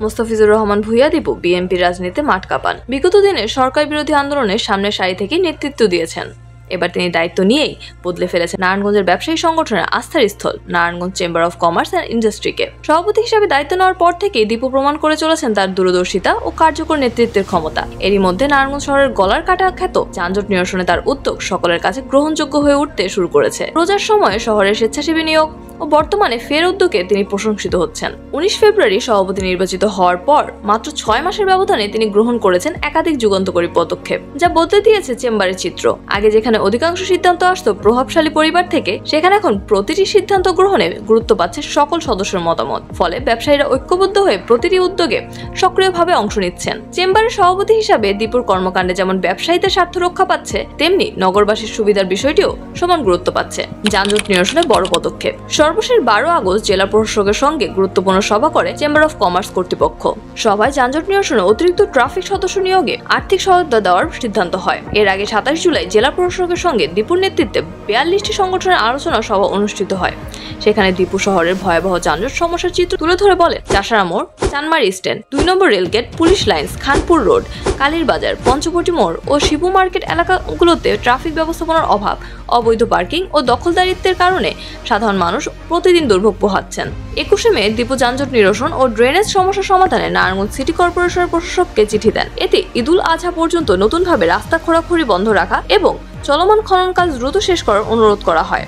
Mostafizur Rahman Bhuiyan Dipu BNP রাজনীতিতে মাঠ কাঁপান। বিগত দিনে সরকার বিরোধী আন্দোলনের সামনের সারি থেকে নেতৃত্ব দিয়েছেন। এবার তিনি দায়িত্ব নিয়েই বদলে ফেলেছেন নারায়ণগঞ্জের ব্যবসায়ী সংগঠনের আস্থার স্থল Narayanganj chamber of commerce and ইন্ডাস্ট্রিকে। সভাপতি হিসেবে দায়িত্ব নেওয়ার পর থেকেই দীপু প্রমাণ করে চলেছেন তার দূরদর্শিতা ও কার্যকর নেতৃত্বের ক্ষমতা। এরই মধ্যে নারায়ণগঞ্জ শহরের গলার কাটা খ্যাত যানজট নিরসনে তার উদ্যোগ সকলের কাছে গ্রহণযোগ্য হয়ে উঠতে শুরু করেছে। রোজার সময় শহরের স্বেচ্ছাসেবী নিয়োগ ও বর্তমানে ফের উদ্যোগে তিনি প্রশংসিত হচ্ছেন। 19 ফেব্রুয়ারি সভাপতি নির্বাচিত হওয়ার পর মাত্র 6 মাসের ব্যবধানে তিনি গ্রহণ করেছেন একাধিক যুগান্তকারী পদক্ষেপ, যা বদলে দিয়েছে চেম্বারের চিত্র। আগে যেখানে অধিকাংশ সিদ্ধান্ত আসতো প্রভাবশালী পরিবার থেকে, সেখানে এখন প্রতিটি সিদ্ধান্ত গ্রহণে গুরুত্ব পাচ্ছে সকল সদস্যের মতামত। ফলে ব্যবসায়ীরা ঐক্যবদ্ধ হয়ে প্রতিটি উদ্যোগে সক্রিয়ভাবে অংশ নিচ্ছেন। চেম্বারের সভাপতি হিসাবে দীপুর কর্মকাণ্ডে যেমন ব্যবসায়ীদের স্বার্থ রক্ষা পাচ্ছে, তেমনি নগরবাসীর সুবিধার বিষয়টিও সমান গুরুত্ব পাচ্ছে। যানজট নিরসনে বড় পদক্ষেপ। সর্বশেষ 12 আগস্ট জেলা প্রশাসকের সঙ্গে গুরুত্বপূর্ণ সভা করে চেম্বার অফ কমার্স কর্তৃপক্ষ। সভায় যানজট নিরসনে অতিরিক্ত ট্রাফিক সদস্য নিয়োগে আর্থিক সহায়তা দেওয়ার সিদ্ধান্ত হয়। এর আগে 27 জুলাই জেলা প্রশাসকের সঙ্গে দীপুর নেতৃত্বে 42টি সংগঠনের আলোচনা সভা অনুষ্ঠিত হয়। সেখানে দীপু শহরের ভয়াবহ যানজট সমস্যার চিত্র তুলে ধরে বলে, চাষারা মোড়, Chanmari stand, 2 number rail gate, police lines, Khanpur road, কালীর বাজার, পঞ্চবটি মোড় ও শিবু মার্কেট এলাকাগুলোতে ট্রাফিক ব্যবস্থাপনার অভাব, অবৈধ পার্কিং ও দখলদারিত্বের কারণে সাধারণ মানুষ প্রতিদিন দুর্ভোগ পোহাচ্ছেন। 21শে মে দীপু যানজট নিরসন ও ড্রেনেজ সমস্যা সমাধানে নারায়ণগঞ্জ সিটি কর্পোরেশনের প্রশাসককে চিঠি দেন। এতে ঈদুল আজহা পর্যন্ত নতুনভাবে রাস্তা খোঁড়াখুড়ি বন্ধ রাখা এবং চলমান খনন কাজ দ্রুত শেষ করার অনুরোধ করা হয়।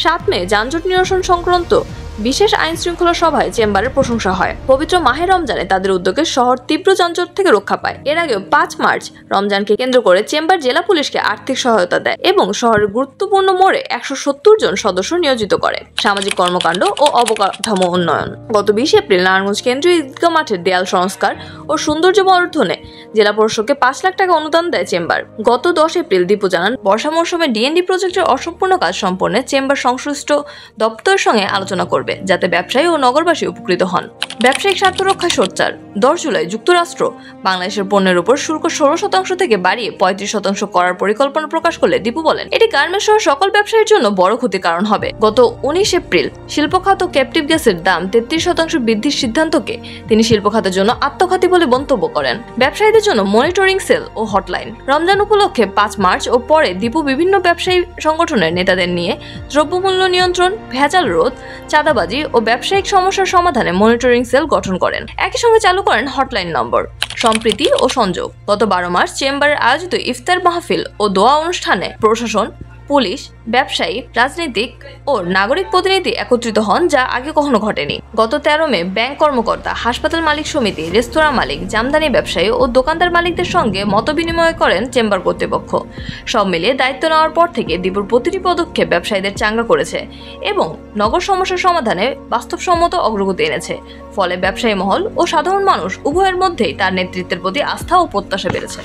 7 মে যানজট নিরসন সংক্রান্ত বিশেষ আইন শৃঙ্খলা সভায় চেম্বারের প্রশংসা হয়। পবিত্র মাহে রমজানে তাদের উদ্যোগে শহর তীব্র যানজট থেকে রক্ষা পায়। এর আগেও 5 মার্চ রমজানকে কেন্দ্র করে চেম্বার জেলা পুলিশকে আর্থিক সহায়তা দেয় এবং শহরের গুরুত্বপূর্ণ মোড়ে 170 জন সদস্য নিয়োজিত করে। সামাজিক কর্মকাণ্ড ও অবকাঠামো উন্নয়ন। গত 20 এপ্রিল নারায়ণগঞ্জ কেন্দ্রীয় ঈদগাহ মাঠের দেয়াল সংস্কার ও সৌন্দর্য বর্ধনে জেলা প্রশাসককে 5 লাখ টাকা অনুদান দেয় চেম্বার। গত 10 এপ্রিল দীপু জানান, বর্ষা মৌসুমে ডিএনডি প্রজেক্টের অসম্পূর্ণ কাজ সম্পন্নে চেম্বার সংশ্লিষ্ট দপ্তরের সঙ্গে আলোচনা করবে, যাতে ব্যবসায়ী ও নগরবাসী উপকৃত হন। ব্যবসায়িক স্বার্থ রক্ষায় সোচ্চার। 10 জুলাই যুক্তরাষ্ট্র বাংলাদেশের পণ্যের উপর শুল্ক 16% থেকে বাড়িয়ে 35% করার পরিকল্পনা প্রকাশ করলে দীপু বলেন, এটি গার্মেন্টস সহ সকল ব্যবসায়ীর জন্য বড় ক্ষতির কারণ হবে। গত 19 এপ্রিল শিল্প খাত ক্যাপটিভ গ্যাসের দাম 33% বৃদ্ধির সিদ্ধান্তকে তিনি শিল্প খাতের জন্য আত্মঘাতী বলে মন্তব্য করেন। ব্যবসায়ীদের জন্য মনিটরিং সেল ও হটলাইন। রমজান উপলক্ষে 5 মার্চ ও পরে দীপু বিভিন্ন ব্যবসায়ী সংগঠনের নেতাদের নিয়ে দ্রব্যমূল্য নিয়ন্ত্রণ, ভেজাল রোধ, চাঁদাবাজি ও ব্যবসায়িক সমস্যার সমাধানে মনিটরিং সেল গঠন করেন। একই সঙ্গে চালু করেন হটলাইন নম্বর, সম্প্রীতি ও সংযোগ। গত 12 মার্চ চেম্বারের আয়োজিত ইফতার মাহফিল ও দোয়া অনুষ্ঠানে প্রশাসন, পুলিশ, ব্যবসায়ী, রাজনীতিক ও নাগরিক প্রতিনিধি একত্রিত হন, যা আগে কখনো ঘটেনি। গত 13 মে ব্যাংক কর্মকর্তা, হাসপাতাল মালিক সমিতি, রেস্তোরাঁ মালিক, জামদানি ব্যবসায়ী ও দোকানদার মালিকদের সঙ্গে মতবিনিময় করেন চেম্বার কর্তৃপক্ষ। সব মিলিয়ে দায়িত্ব নেওয়ার পর থেকে দীপুর প্রতিটি পদক্ষেপ ব্যবসায়ীদের চাঙ্গা করেছে এবং নগর সমস্যার সমাধানে বাস্তবসম্মত অগ্রগতি এনেছে। ফলে ব্যবসায়ী মহল ও সাধারণ মানুষ উভয়ের মধ্যেই তার নেতৃত্বের প্রতি আস্থা ও প্রত্যাশা বেড়েছে।